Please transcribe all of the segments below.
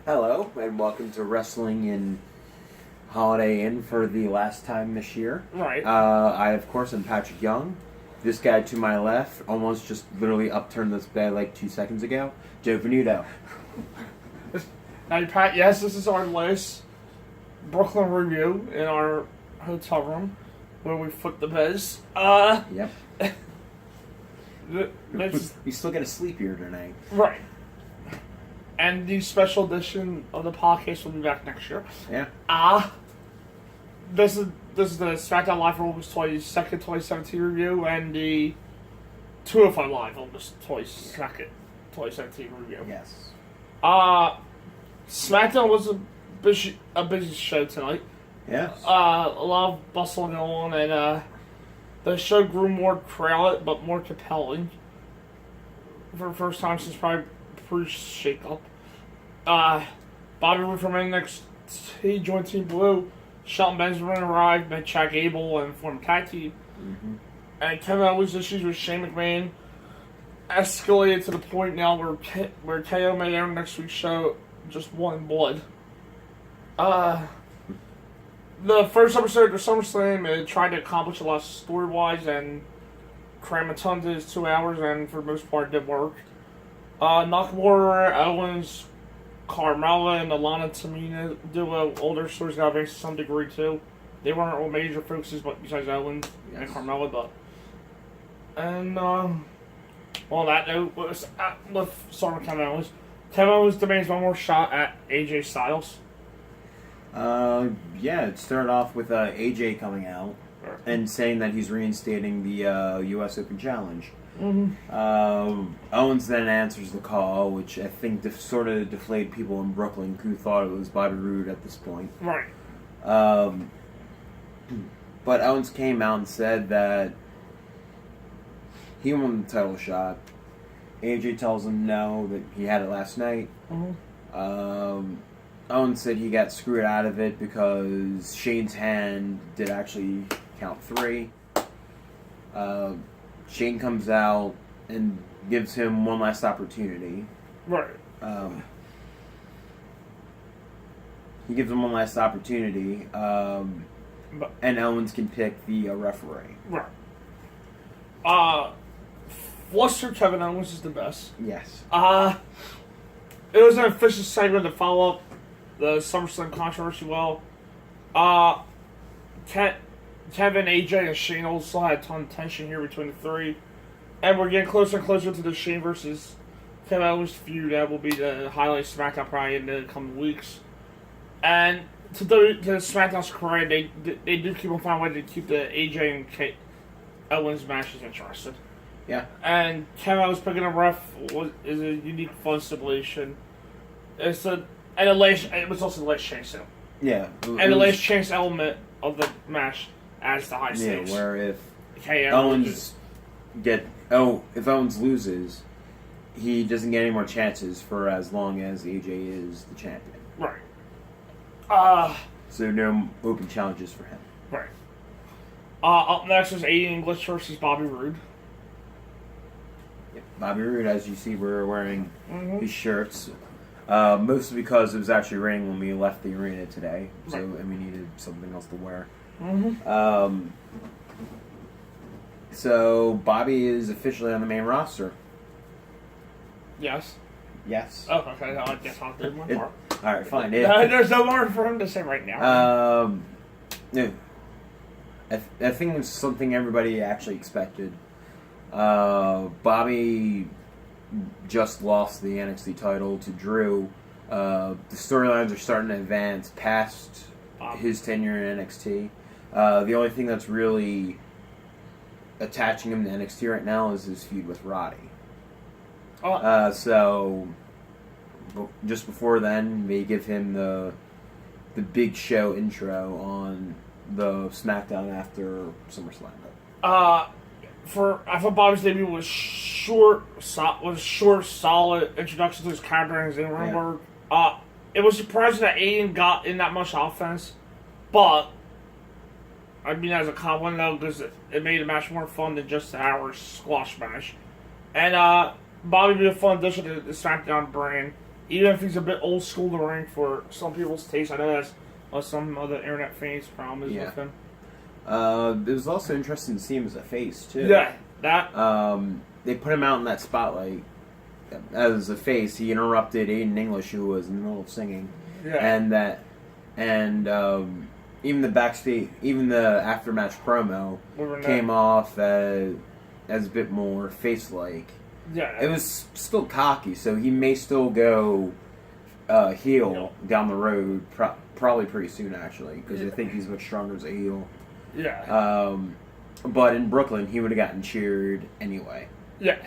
Hello, and welcome to Wrestling in Holiday Inn for the last time this year. Right. I, of course, am Patrick Young. This guy to my left almost just literally upturned this bed like 2 seconds ago. Joe Venuto. Now, Pat, yes, this is our last Brooklyn review in our hotel room where we flip the beds. Yep. That's, You still get to sleep here tonight. right. And the special edition of the podcast will be back next year. Yeah. This is the SmackDown Live for August 22nd, 2017 review, and the 205 Live August 22nd, 2017 review. Yes. SmackDown was a busy show tonight. Yes. A lot of bustle going on, and the show grew more crowded but more compelling for the first time since probably pre-shake-up. Bobby Roode from NXT joined Team Blue. Shelton Benjamin arrived, met Chad Gable, and formed a tag team. Mm-hmm. And Kevin Owens' issues with Shane McMahon escalated to the point now where KO may air next week's show just one blood. The first episode of SummerSlam, it tried to accomplish a lot story-wise and cram a ton to his 2 hours, and for the most part, it did work. Nakamura, Owens, Carmella, and the Lana Tamina duo, older stories got advanced to some degree too. They weren't all major focuses, but besides Owens and Carmella, but. And, well, that note was, let's start with Kevin Owens. Kevin Owens demands one more shot at AJ Styles. Yeah, it started off with AJ coming out and saying that he's reinstating the U.S. Open Challenge. Mm-hmm. Owens then answers the call, which I think sort of deflated people in Brooklyn who thought it was Bobby Roode at this point. Right. But Owens came out and said that he won the title shot. AJ tells him no, that he had it last night. Mm-hmm. Owens said he got screwed out of it because Shane's hand did actually count 3. Shane comes out and gives him one last opportunity. Right. He gives him one last opportunity, and Owens can pick the referee. Right. Fluster Kevin Owens is the best. Yes. It was an efficient segment to follow up the SummerSlam controversy well. Kevin, AJ, and Shane also had a ton of tension here between the three. And we're getting closer and closer to the Shane versus Kevin Owens feud that will be the highlight of SmackDown probably in the coming weeks. And to SmackDown's credit, they do keep on finding a way to keep the AJ and Owens matches interesting. Yeah. And Kevin Owens picking a ref is a unique, fun stipulation. It was also the last chance, too. Yeah. And the last chance element of the match as the high stakes. Yeah, where if if Owens loses, he doesn't get any more chances for as long as AJ is the champion. Right. So no open challenges for him. Right. Up next is Aiden English versus Bobby Roode. Yep. Bobby Roode, as you see, we're wearing his shirts. Mostly because it was actually raining when we left the arena today, and we needed something else to wear. Mm-hmm. So Bobby is officially on the main roster. Yes. Yes. Oh, okay. I guess I'll do my part. All right, fine. There's no more for him to say right now. Yeah. I think it's something everybody actually expected. Bobby just lost the NXT title to Drew. The storylines are starting to advance past his tenure in NXT. The only thing that's really attaching him to NXT right now is his feud with Roddy. So just before then, they give him the big show intro on the SmackDown after SummerSlam. I thought Bobby's debut was short, solid introduction to his character and his in-ring work. It was surprising that Aiden got in that much offense, but I mean as a compliment though, because it made the match more fun than just an hour squash match. And Bobby be a fun addition to the SmackDown brand. even if he's a bit old school to ring for some people's taste. I know that's some other internet fans' problem is with him. It was also interesting to see him as a face too. Yeah, that. They put him out in that spotlight as a face. He interrupted Aiden English, who was in the middle of singing, even the backstage, even the aftermatch promo came off as a bit more face-like. Yeah, it was still cocky, so he may still go heel down the road, probably pretty soon actually, because I think he's much stronger as a heel. Yeah. But in Brooklyn, he would have gotten cheered anyway. Yeah.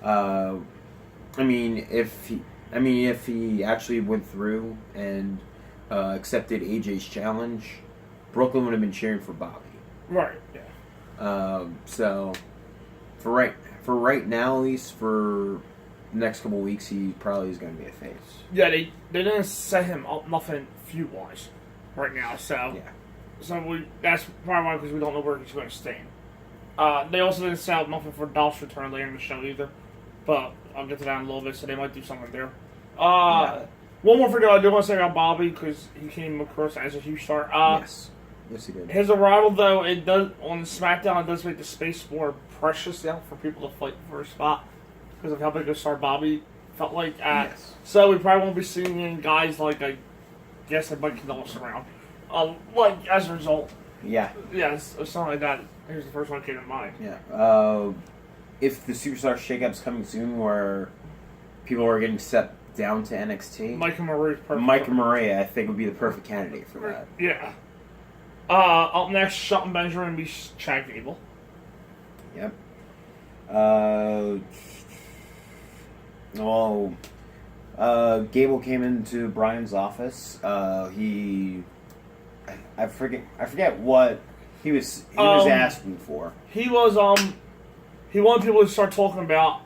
I mean, if he actually went through and accepted AJ's challenge, Brooklyn would have been cheering for Bobby. Right. Yeah. So for right now, at least for the next couple of weeks, he probably is going to be a face. Yeah, they didn't set him up nothing feud wise right now. So yeah. So that's probably why, because we don't know where he's going to stand. They also didn't set up nothing for Dolph's return later in the show either. But I'll get to that in a little bit, so they might do something there. One more thing I do want to say about Bobby, because he came across as a huge star. Yes, he did. His arrival, though, it does on SmackDown, it does make the space more precious now for people to fight for a spot because of how big a star Bobby felt like. Yes. So we probably won't be seeing guys like, I guess, like Mike Kanellis around. Like, as a result. Yeah. Yeah, something like that. Here's the first one that came to mind. Yeah. If the Superstar Shake-Up's coming soon where people are getting set down to NXT, Mike and Maria's perfect. Mike and Maria, I think, would be the perfect candidate for that. Yeah. Up next, Shelton Benjamin meets Chad Gable. Yep. Gable came into Brian's office. I forget what he was asking for. He was he wanted people to start talking about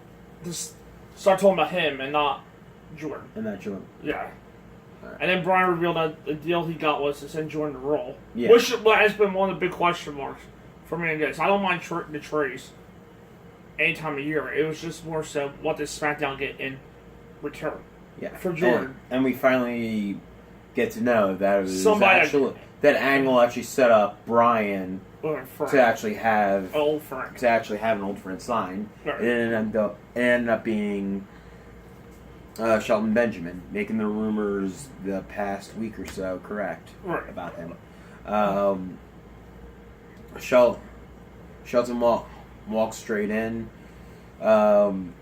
him and not Jordan. Yeah. Right. And then Brian revealed that the deal he got was to send Jordan to Raw. Yeah. Which has been one of the big question marks for me and guys. I don't mind the trades any time of year. It was just more so what does SmackDown get in return for Jordan. And we finally get to know that it was that Angle actually set up Brian to actually have an old friend. Sign. Right. And it ended up being Shelton Benjamin, making the rumors the past week or so correct about him. Shelton walks straight in, and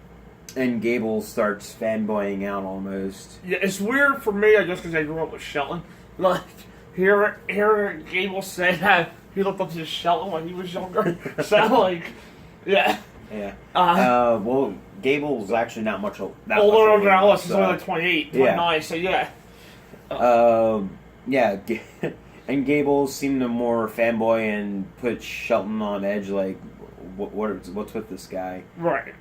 Gable starts fanboying out almost. Yeah, it's weird for me, I guess, because I grew up with Shelton. Like, here Gable said that he looked up to Shelton when he was younger. So, like, yeah. Yeah. Well, Gable's actually not much older than Alice. He's only like 28, 29, so yeah. Yeah, and Gable seemed to more fanboy and put Shelton on edge, like, what's with this guy? Right.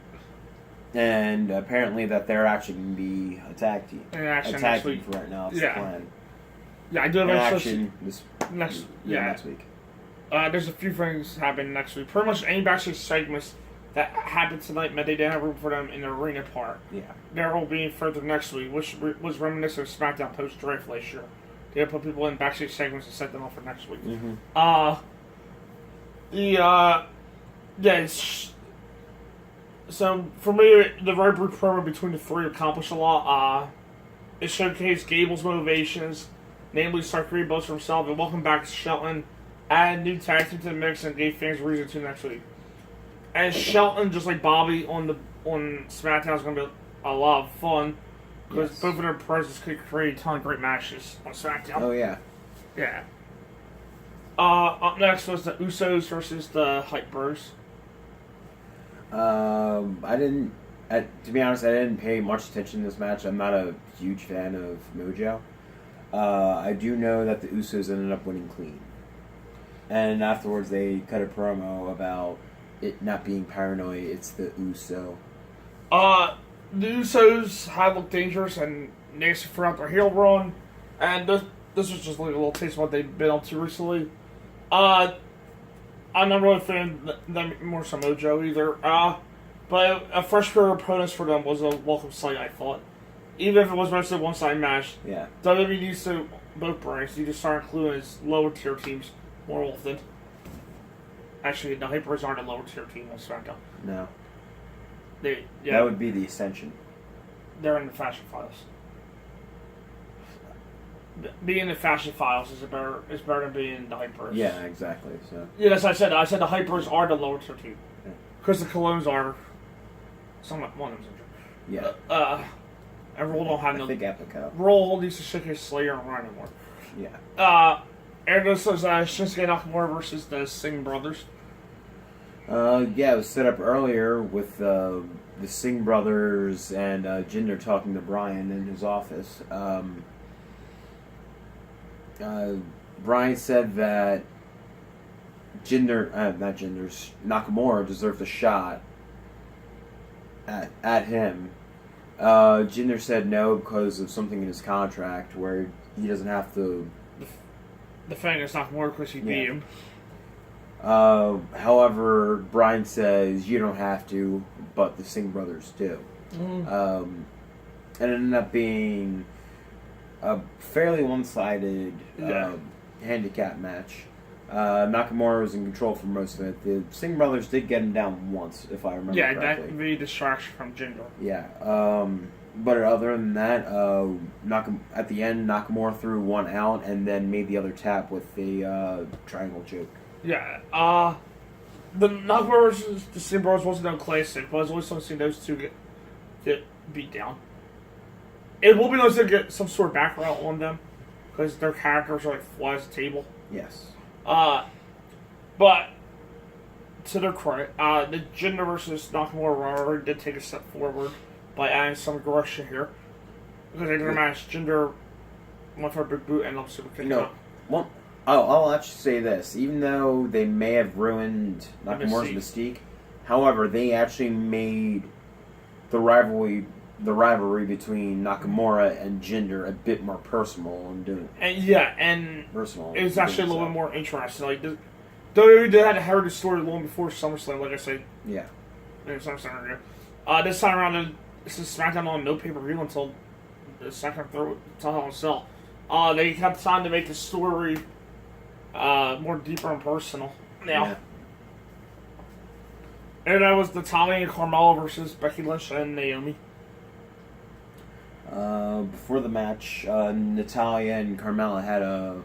And apparently that they're actually going to be a tag team. Next week. For right now, it's the plan. Yeah, I do have action next week. There's a few things happening next week. Pretty much any backstage segments that happened tonight, but they didn't have room for them in the arena part. Yeah. There will be further next week, which was reminiscent of SmackDown post-draft last year. They put people in backstage segments and set them up for next week. Mm-hmm. So for me, the very brief promo between the three accomplished a lot. It showcased Gable's motivations, namely start creating buzz for himself, and welcome back to Shelton, add new tag team to the mix, and gave fans a reason to next week. And Shelton, just like Bobby on SmackDown, is going to be a lot of fun because both of their presence could create a ton of great matches on SmackDown. Oh yeah. Yeah. Up next was the Usos versus the Hype Bros. To be honest, I didn't pay much attention to this match. I'm not a huge fan of Mojo. I do know that the Usos ended up winning clean. And afterwards they cut a promo about it not being paranoid, it's the Uso. The Usos have looked dangerous and nasty throughout their heel run. And this was just like a little taste of what they've been up to recently. I'm not really a fan of them more so Mojo either. But a fresh pair of opponents for them was a welcome sight, I thought. even if it was mostly a one-sided match, Yeah. WWE needs to, both brands need to start including its lower tier teams more often. Actually, the Hypers aren't a lower tier team on SmackDown. No. That would be the Ascension. They're in the Fashion Files. Being in the Fashion Files is better than being in the Hypers. Yeah, exactly. So. Yeah, that's what I said. I said the Hypers are the lower tier team. Because the Colognes are somewhat one of them's injured. Yeah. And Roll don't have I think Epic Cup. Roll needs to shake his Slayer and Ryan more. Yeah. And this was Shinsuke Nakamura versus the Singh brothers. Yeah, it was set up earlier with the Singh brothers and Jinder talking to Bryan in his office. Bryan said that Nakamura deserved a shot at him. Jinder said no because of something in his contract where he doesn't have to defend against Nakamura because he beat him. However, Bryan says you don't have to, but the Singh brothers do. And it ended up being a fairly one-sided handicap match. Nakamura was in control for most of it. The Singh brothers did get him down once, if I remember correctly. Yeah, that really distraction from Jinder. Yeah. But other than that, at the end, Nakamura threw one out and then made the other tap with the triangle choke. Yeah. The Nakamura versus the Singh brothers wasn't no classic, but I was always fun to see those two get beat down. It will be nice to get some sort of background on them because their characters are like flies at the table. Yes. But to their credit, the Jinder versus Nakamura rivalry did take a step forward by adding some aggression here. Because they did a match, Jinder went for a big boot and I'm super kicked out. Well, I'll actually say this. Even though they may have ruined Nakamura's mystique, however, they actually made the rivalry between Nakamura and Jinder a bit more personal and doing personal. It was actually a little bit more interesting. Like WWE had heard the story long before SummerSlam, like I said. Yeah. In SummerSlam review. This time around, this is SmackDown on no pay-per-view until the second, third, until Hell in a Cell. They kept trying to make the story more deeper and personal. Now. Yeah. And that was Natalya and Carmella versus Becky Lynch and Naomi. Before the match, Natalya and Carmella had a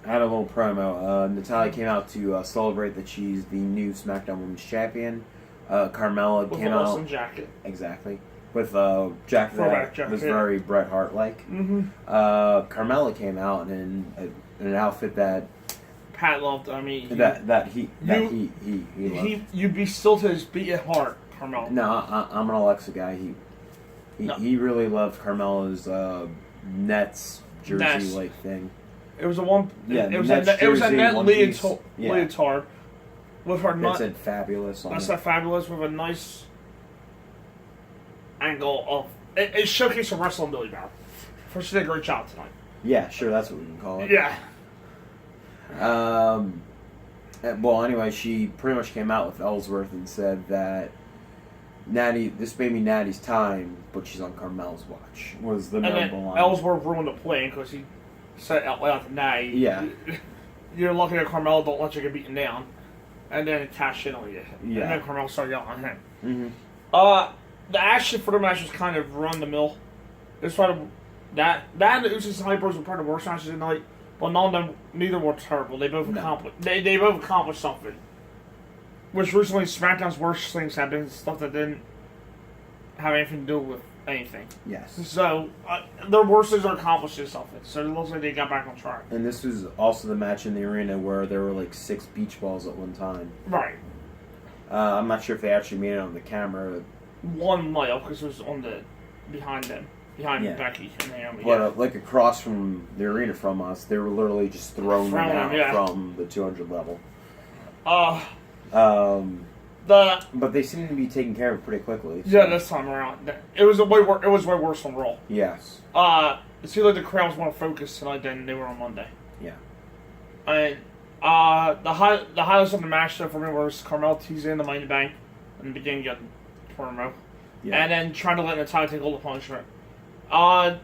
little promo. Natalya came out to celebrate that she's the new SmackDown Women's Champion. Carmella came out with an awesome jacket. Exactly, with a jacket that was very Bret Hart-like. Mm-hmm. Carmella came out in an outfit that Pat loved. I mean, he loved. You'd be still to his beating heart, Carmella. No, I'm an Alexa guy. He really loved Carmella's Nets jersey-like thing. It was a one. Yeah, it was a net leotard with her. It said fabulous on it. That said fabulous with a nice angle of it showcased her wrestling ability now. First, she did a great job tonight. Yeah, sure, that's what we can call it. Yeah. Well, anyway, she pretty much came out with Ellsworth and said that this may be Natty's time, but she's on Carmella's watch. Was the memorable line. Ellsworth ruined the plan because he said out loud to Natty, yeah, you're lucky that Carmella don't let you get beaten down, and then cash in on you. Yeah. And then Carmella started yelling at him. Mm-hmm. The action for the match was kind of run the mill. It's probably that and the Usos and Hypers were probably the worst matches of the night, but neither were terrible. They both accomplished. They both accomplished something. Which recently SmackDown's worst things have been stuff that didn't have anything to do with anything. Yes. So their worst things are accomplishing something. So it looks like they got back on track. And this was also the match in the arena where there were like 6 beach balls at one time. Right. I'm not sure if they actually made it on the camera. One might have because it was on the behind Becky and Naomi. But like across from the arena from us, they were literally just throwing them out from the 200 level. But they seem to be taking care of it pretty quickly. So. Yeah, this time around, it was way worse on Raw. Yes. It seemed like the crowd was more focused tonight than they were on Monday. Yeah. And the highlights of the match though for me was Carmella teasing the Money in the Bank in the beginning of the promo, and then trying to let Natalya take all the punishment. And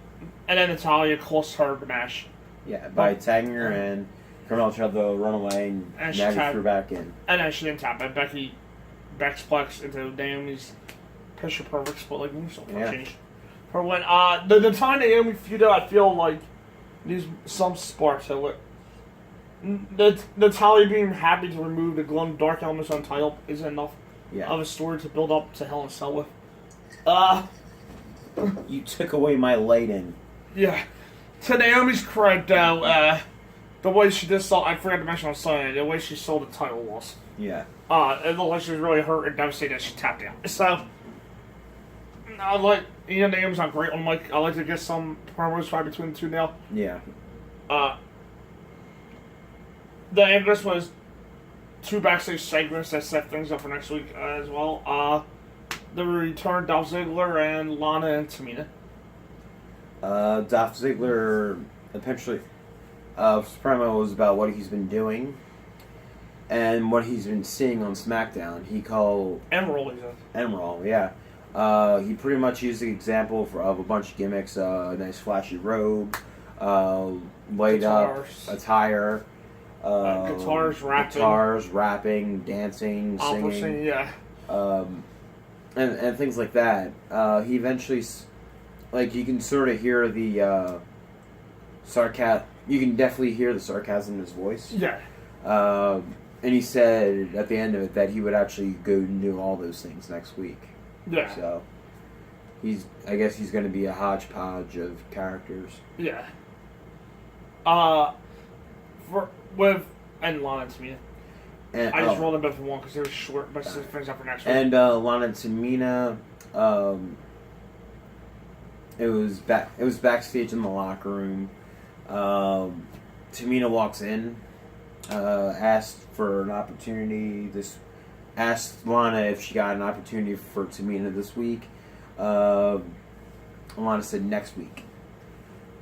then Natalia cost her the match. Yeah, by tagging her in, Carmella tried to run away, and Maggie threw back in. And then she didn't tap it. Becky backsplex into Naomi's picture perfect split, like we saw change. For when the time Naomi feuded, I feel like needs some spark to it. Natalia being happy to remove the glow dark elements on title isn't enough of a story to build up to Hell in a Cell with. You took away my lighting. Yeah. To Naomi's credit, though, the way she just saw, I forgot to mention on Sunday, the way she sold the title loss. Yeah. It looked like she was really hurt and devastated that she tapped out. So, I like, Naomi's not great on mic. I like to get some promos right between the two now. Yeah. The English was 2 backstage segments that set things up for next week as well. The return Dolph Ziggler and Lana and Tamina. Dolph Ziggler eventually, promo was about what he's been doing and what he's been seeing on SmackDown. He called Emerald, yeah. He pretty much used the example of a bunch of gimmicks: a nice flashy robe, light up attire, guitars, rapping, dancing, singing, and things like that. He eventually, like, you can sort of hear the sarcasm. You can definitely hear the sarcasm in his voice. Yeah. And he said at the end of it that he would actually go and do all those things next week. Yeah. So I guess he's going to be a hodgepodge of characters. Yeah. And Lana and Tamina. And, I just rolled them both for one because they were short, but it finish up for next week. And Lana and Tamina, it was backstage in the locker room. Tamina walks in, asked for an opportunity. Asked Lana if she got an opportunity for Tamina this week. Lana said next week,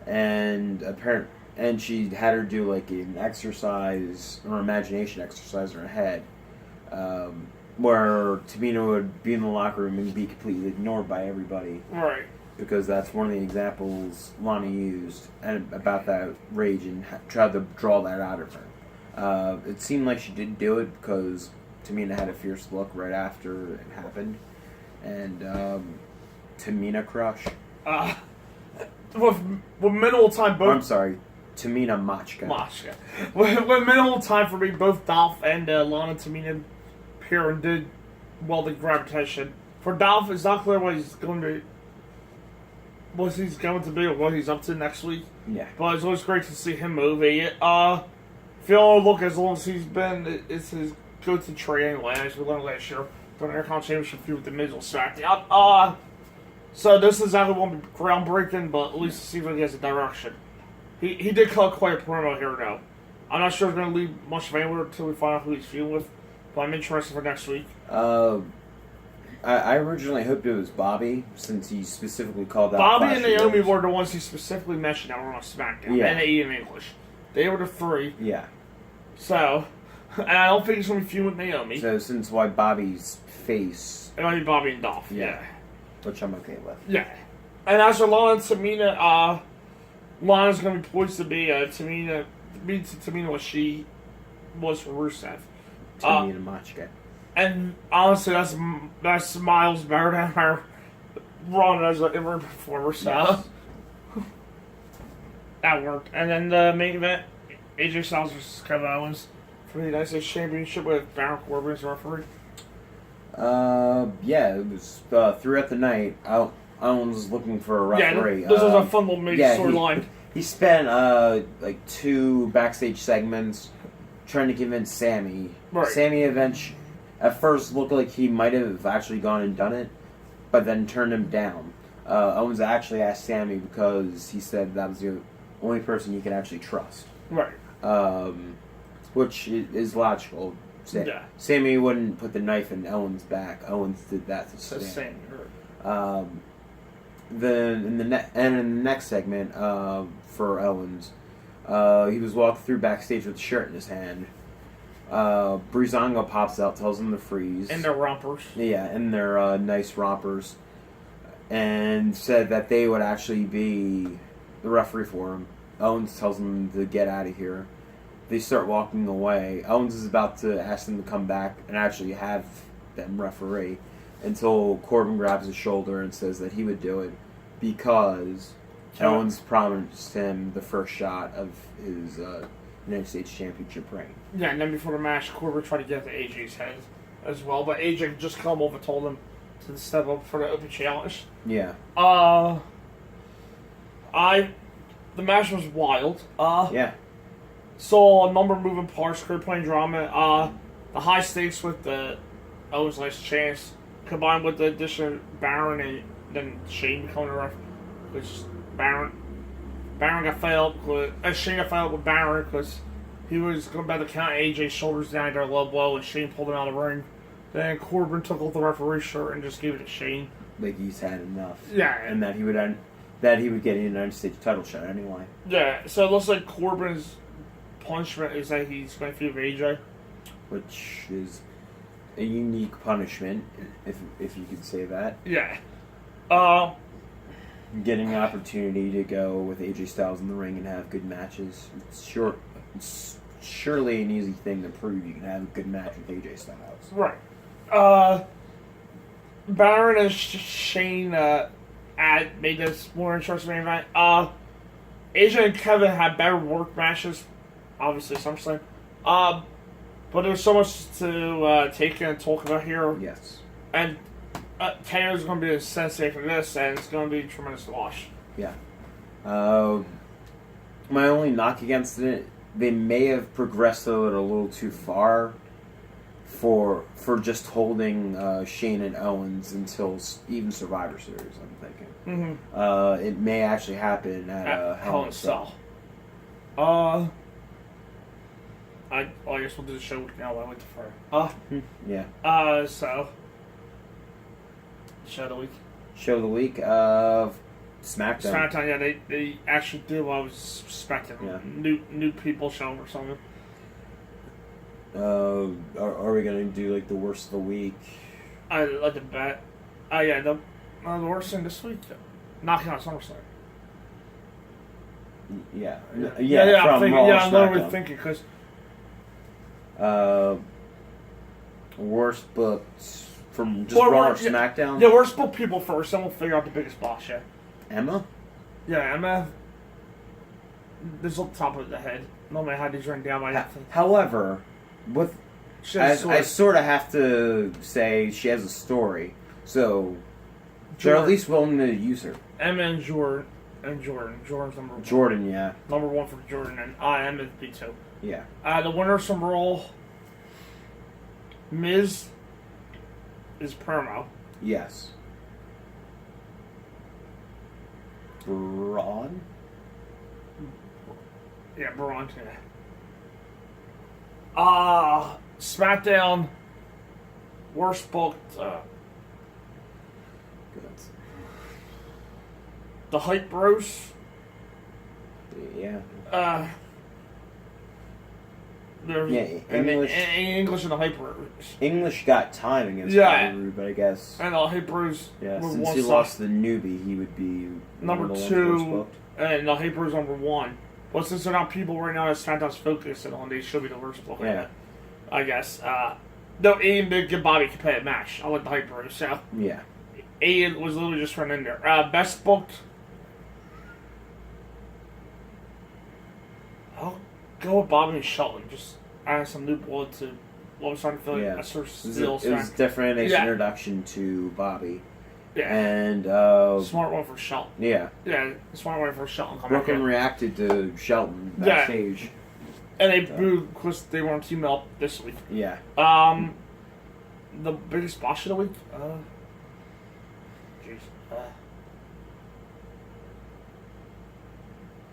and she had her do like an exercise or imagination exercise in her head, where Tamina would be in the locker room and be completely ignored by everybody. Right. Because that's one of the examples Lana used and about that rage and tried to draw that out of her. It seemed like she did do it because Tamina had a fierce look right after it happened. And Tamina crush. With minimal time, both. I'm sorry, Tamina Machka. With minimal time for me, both Dolph and Lana and Tamina appear and did well the gravitation. For Dolph, it's not clear what he's going to be or what he's up to next week. Yeah. But it's always great to see him moving. Phil look as long as he's been, it's his go-to trade anyway, as we learned last year during the Intercontinental Championship feud with the Miz on SmackDown. So this exactly won't be groundbreaking, but at least it seems like he has a direction. He did cut quite a promo here, though. I'm not sure it's going to leave much of anywhere until we find out who he's feuding with, but I'm interested for next week. I originally hoped it was Bobby, since he specifically called out Bobby and Naomi were the ones he specifically mentioned that were on SmackDown, yeah. and in English. They were the 3. Yeah. So, and I don't think he's going to be feuding with Naomi. So since why Bobby's face... It might be Bobby and Dolph, yeah. Which I'm okay with. Yeah. And as for Lana and Tamina, Lana's going to be poised to be Tamina what she was for Rusev. Tamina Machka. And honestly, that's miles better than her run as an in-ring performer, so yes. That worked. And then the main event, AJ Styles vs. Kevin Owens for the United States Championship with Baron Corbin as referee. Yeah, it was throughout the night. Owens was looking for a referee. Yeah, this was a fun little mini storyline. He spent like 2 backstage segments trying to convince Sammy. Right. Sammy eventually, at first, looked like he might have actually gone and done it, but then turned him down. Owens actually asked Sammy because he said that was the only person he could actually trust. Right. Which is logical. Yeah. Sammy wouldn't put the knife in Owens' back. Owens did that to Sammy. Then in the next segment for Owens, he was walking through backstage with a shirt in his hand. Breezango pops out, tells him to freeze. And their rompers. Yeah, and their nice rompers. and said that they would actually be the referee for him. Owens tells them to get out of here. They start walking away. Owens is about to ask them to come back and actually have them referee until Corbin grabs his shoulder and says that he would do it because Owens promised him the first shot of his United States Championship reign. Yeah, and then before the match, Corbin tried to get to AJ's head as well, but AJ just come over and told him to step up for the open challenge. Yeah. The match was wild. Yeah. Saw a number of moving parts, great playing drama. The high stakes with the Owens last chance, combined with the addition of Baron and then Shane becoming the ref, which Baron got failed. Shane got failed with Baron because he was going about to count AJ's shoulders down at a low blow, and Shane pulled him out of the ring. Then Corbin took off the referee's shirt and just gave it to Shane. Like he's had enough. Yeah, and that he would get a United States title shot anyway. Yeah, so it looks like Corbin's punishment is that he's going to feud with AJ, which is a unique punishment, if you could say that. Yeah. Getting an opportunity to go with AJ Styles in the ring and have good matches. It's surely an easy thing to prove you can have a good match with AJ Styles. Right. Baron and Shane made this more interesting event. AJ and Kevin had better work matches, obviously SummerSlam. But there's so much to take in and talk about here. Yes. And Taylor's going to be a sensei for this, and it's going to be a tremendous wash. Yeah. My only knock against it, they may have progressed it a little too far for just holding Shane and Owens until even Survivor Series, I'm thinking. Mm-hmm. It may actually happen at Hell in a Cell. I guess we'll do the show now. I went to far. Yeah. So show of the week. Show of the week of SmackDown. SmackDown. Yeah, they actually did what I was expecting. Yeah. New people showing or something. Are we gonna do like the worst of the week? I like to bet. Yeah, the worst thing this week, knocking out SummerSlam. Yeah. I'm literally thinking because. Worst booked from just Raw or SmackDown? Yeah, worst book people first, then we'll figure out the biggest boss yet. Emma? Yeah, Emma. This is on top of the head. Normally I had these written down by that thing. However, I sort of have to say she has a story, so they're at least willing to use her. Emma and Jordan. Jordan's number one. Jordan, yeah. Number one for Jordan, and Emma's B2. Yeah. The winners from Raw, Miz is Promo. Yes. Braun? Yeah, Braun. Yeah. SmackDown, worst booked. The Hype Bros. Yeah. English and the Hype Bros. English got time against Rude, but I guess. And the Hype Bros. Yeah, since he lost the newbie, he would be number 2, and the Hype Bros number 1. But since they're not people right now that SmackDown's focusing on, they should be the worst book. Yeah. I guess. No, Aiden did give Bobby a competitive match. I like the Hype Bros, so. Yeah. Aiden was literally just running in there. Best booked. I'll go with Bobby and Shelton. Just add some new blood to what was starting to feel like a sort of it was definitely an introduction to Bobby. Yeah. And smart one for Shelton. Yeah. Yeah, smart one for Shelton. Brooklyn reacted to Shelton backstage. And they booed because they weren't teaming up this week. Yeah. The biggest boss of the week?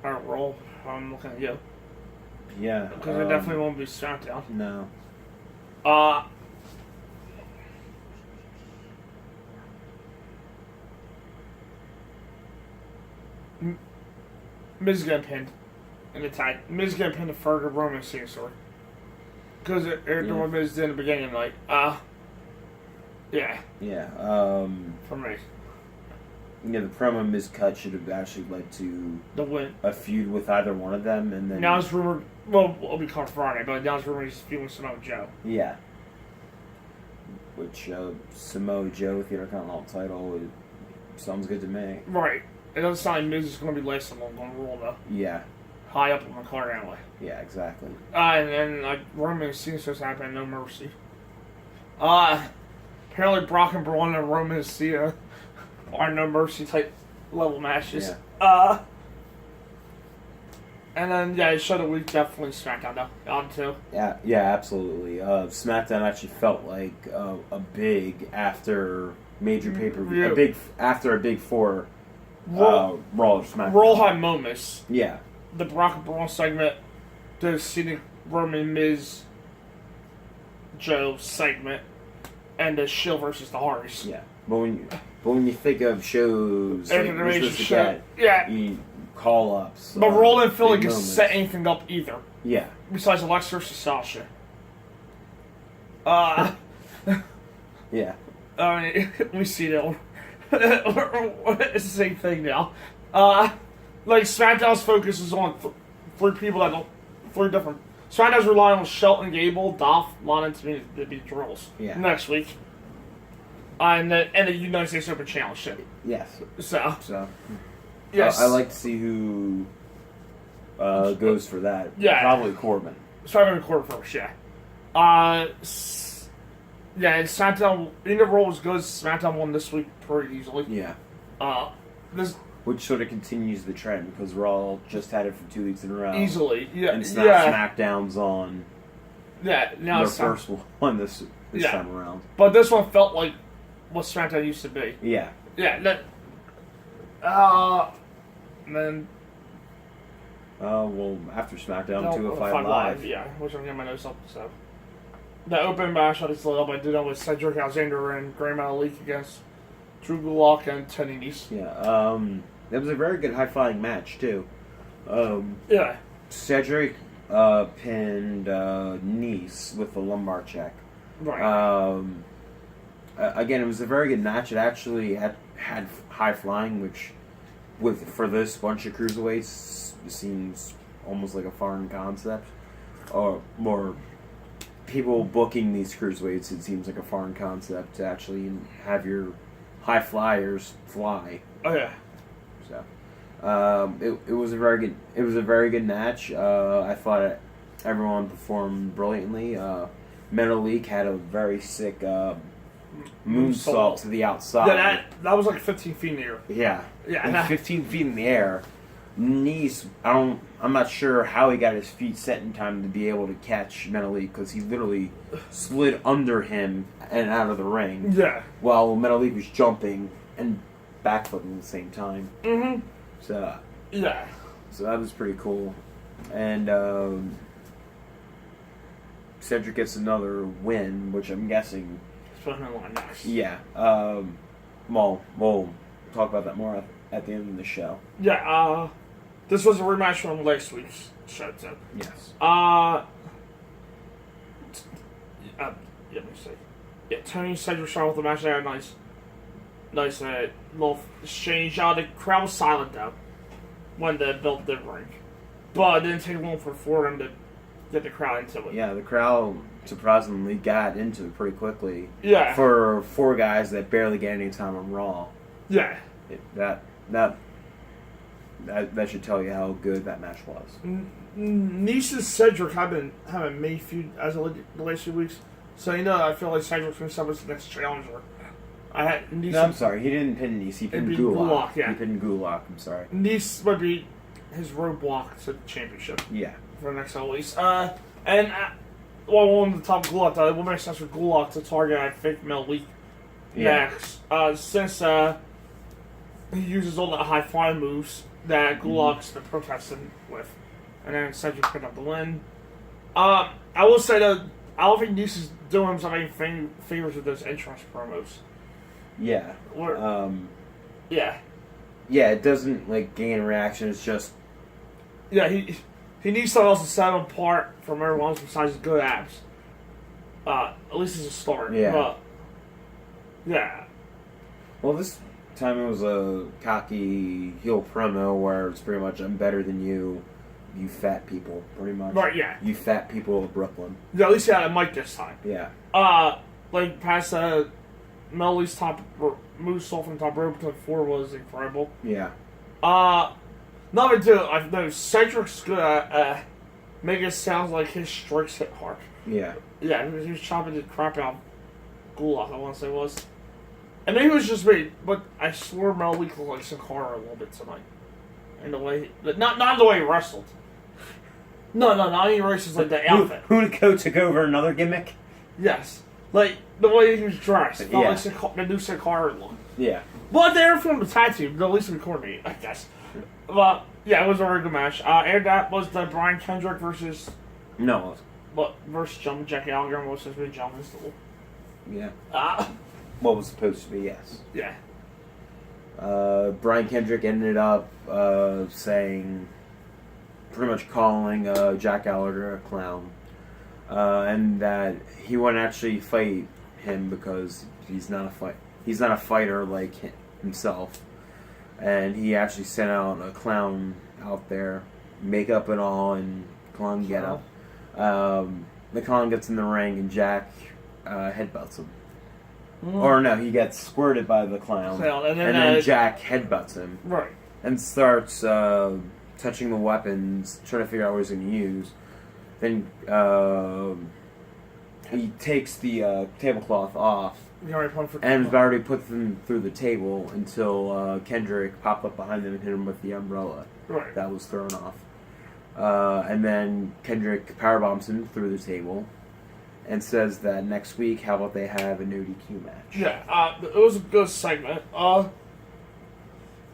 Alright, roll. I'm looking at you. Yeah. Because I definitely won't be SmackDown. No. Miz getting pinned in the tag. Miz getting pinned to further Roman scene story. Because they're what Miz did in the beginning, like, yeah. Yeah. For me. Yeah, the promo miscut should have actually led to The win. a feud with either one of them, and then Now it's rumored. Well, it'll be called Friday, but now it's rumored he's feuding Samoa Joe. yeah, which Samoa Joe with the Intercontinental title sounds good to me. Right. It doesn't sound like Miz is going to be lasting long on Raw though. Yeah, High up on the card anyway. yeah, exactly. And then Roman seems to happen. No mercy. Apparently Brock and Braun and Roman and Cena are no mercy type level matches. Yeah. And then the show of the week definitely SmackDown though. On too. Yeah, absolutely. SmackDown actually felt like a big after major pay per view, Yeah. a big after a big four. Raw Raw or SmackDown. Raw had moments. Yeah, The Brock and Braun segment, the Cena Roman Miz Joe segment, and the Shield versus the Hardys. yeah. But when you think of shows like And we're the supposed to show, get, yeah. you call ups. But Raw didn't feel like big it moments. set anything up either. Yeah, Besides Alexa versus Sasha. yeah, I mean, we see that. It's the same thing now. Like SmackDown's focus is on three people that don't, three different. SmackDown's relying on Shelton Gable, Dolph, Lana to be drills Yeah. next week. And the United States Open Challenge shit. yes. So, Yes, I like to see who goes for that. Yeah. Probably Corbin. Starting record first, yeah. Yeah, SmackDown, in the role was good. SmackDown won this week pretty easily. Yeah. This Which sort of continues the trend because Raw just had it for 2 weeks in a row. easily, yeah, And it's now yeah, SmackDown's on yeah. Now their it's first one this Yeah. time around. but this one felt like what SmackDown used to be. Yeah. Yeah, then Well, after SmackDown, no, 205 Live. yeah, which I'm getting my notes up. So the open match I just lit up. I did that with Cedric Alexander and Graham Malik against Drew Gulak and Teddy Nese. Yeah. It was a very good high-flying match, too. Yeah, Cedric pinned Nice with the lumbar check. right. Again, it was a very good match. It actually had high flying, which, for this bunch of cruiserweights, seems almost like a foreign concept. Or more people booking these cruiserweights, it seems like a foreign concept to actually have your high flyers fly. Oh yeah. So, it was a very good match. I thought everyone performed brilliantly. Metalik had a very sick moonsault to the outside. Yeah, that was like 15 feet in the air. Yeah, Yeah. 15 feet in the air. Nice. I'm not sure how he got his feet set in time to be able to catch Metalik because he literally slid under him and out of the ring Yeah. while Metalik was jumping and backflipping at the same time. Mm-hmm. So Yeah. that was pretty cool. And Cedric gets another win, which I'm guessing. Put him in line next. Yeah. We'll talk about that more at the end of the show. Yeah, this was a rematch from last week's show, too. Yes. Let me see. Yeah, Tony Cedric started with the match. They had a nice little exchange. The crowd was silent, though, when they built the ring. But it didn't take long for them to get the crowd into it. Yeah, the crowd surprisingly got into it pretty quickly. Yeah. For four guys that barely get any time on Raw. Yeah. That should tell you how good that match was. Nice and Cedric have been having May feud as of the last few weeks. So, I feel like Cedric's going to be the next challenger. No, I'm sorry. He didn't pin Nice. He pinned Gulak. Yeah. He pinned Gulak. I'm sorry. Nice might be his roadblock to the championship Yeah. for the next couple weeks. While on the top of Gulak, it will make sense for Gulak to target, I think, Malik next. Since he uses all the high flying moves that Gulak's been protesting with. And then Cedric picked up the win. I will say that I don't think Nice is doing himself any favors with those entrance promos. Yeah. Yeah. Yeah, it doesn't gain reaction. It's just Yeah, he needs something else to set him apart from everyone else besides his good abs. At least as a start. Yeah. But, yeah. well, this time it was a cocky heel promo where it's pretty much, I'm better than you, you fat people, pretty much. Right, yeah. You fat people of Brooklyn. Yeah, at least he had a mic this time. Yeah. Like, past Melly's top moonsault from top rope to 4 was incredible. Yeah. Number 2, I know Cedric's good at making it sound like his strikes hit hard. Yeah. Yeah, he was chopping the crap out of Gulak, I want to say it was. And maybe it was just me, but I swore Melly looked like Sin Cara a little bit tonight. In the way, not the way he wrestled. No, not he wrestles like the outfit. Hunico took over another gimmick? Yes. Like, the way he was dressed. Felt Yeah. like the new Sin Cara look. Yeah. But they're from the tag team, at least we coordinate, I guess. But, yeah, it was a very good match. And that was the Brian Kendrick versus Jumping Jack Gallagher, was supposed to be Jumping Stool. Yeah. Ah. What was supposed to be, yes. Yeah. Brian Kendrick ended up saying, pretty much calling Jack Gallagher a clown. And that he wouldn't actually fight him because he's not a fighter like himself. And he actually sent out a clown out there, makeup and all, and clown getup. The clown gets in the ring and Jack headbutts him. Or no, he gets squirted by the clown, and then Jack headbutts him. Right. And starts touching the weapons, trying to figure out what he's going to use. Then he takes the tablecloth off and already put them through the table until Kendrick popped up behind them and hit him with the umbrella that was thrown off. And then Kendrick powerbombs him through the table and says that next week, how about they have a no DQ match? Yeah, it was a good segment.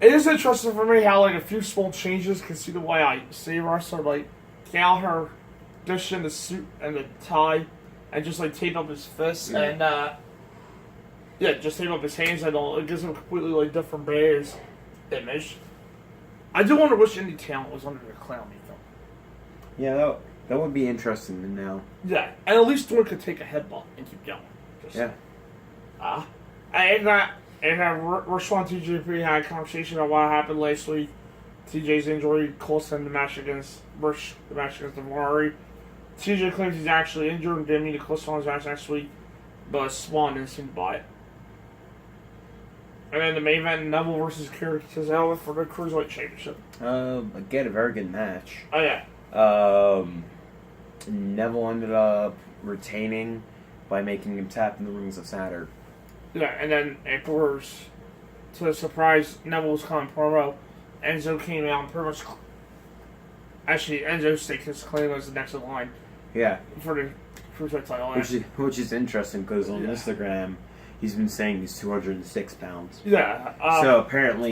It is interesting for me how, like, a few small changes can see the way I see wrestler, like, Gallagher dishing the suit and the tie and just, like, tape up his fists and, just tape up his hands and all. It gives him a completely, like, different base image. I do wonder which indie talent was under the clown film. Yeah, that would be interesting to know. Yeah, and at least one could take a headbutt and keep going. And Rashawn TJP had a conversation about what happened last week. TJ's injury cost him the match against Davari. TJ claims he's actually injured and didn't mean to cost him his match next week, but Swan didn't seem to buy it. And then the main event, Neville versus Kerry Cazella for the Cruiserweight Championship. Again, a very good match. Oh, yeah. Neville ended up retaining by making him tap in the rings of Saturn. Yeah, and then afterwards, to the surprise, Neville was calling promo. Enzo came out and pretty much... Actually, Enzo staked his claim as the next in line. Yeah. For the Cruiserweight title. Which is interesting, because on Instagram, he's been saying he's 206 pounds. Yeah. So apparently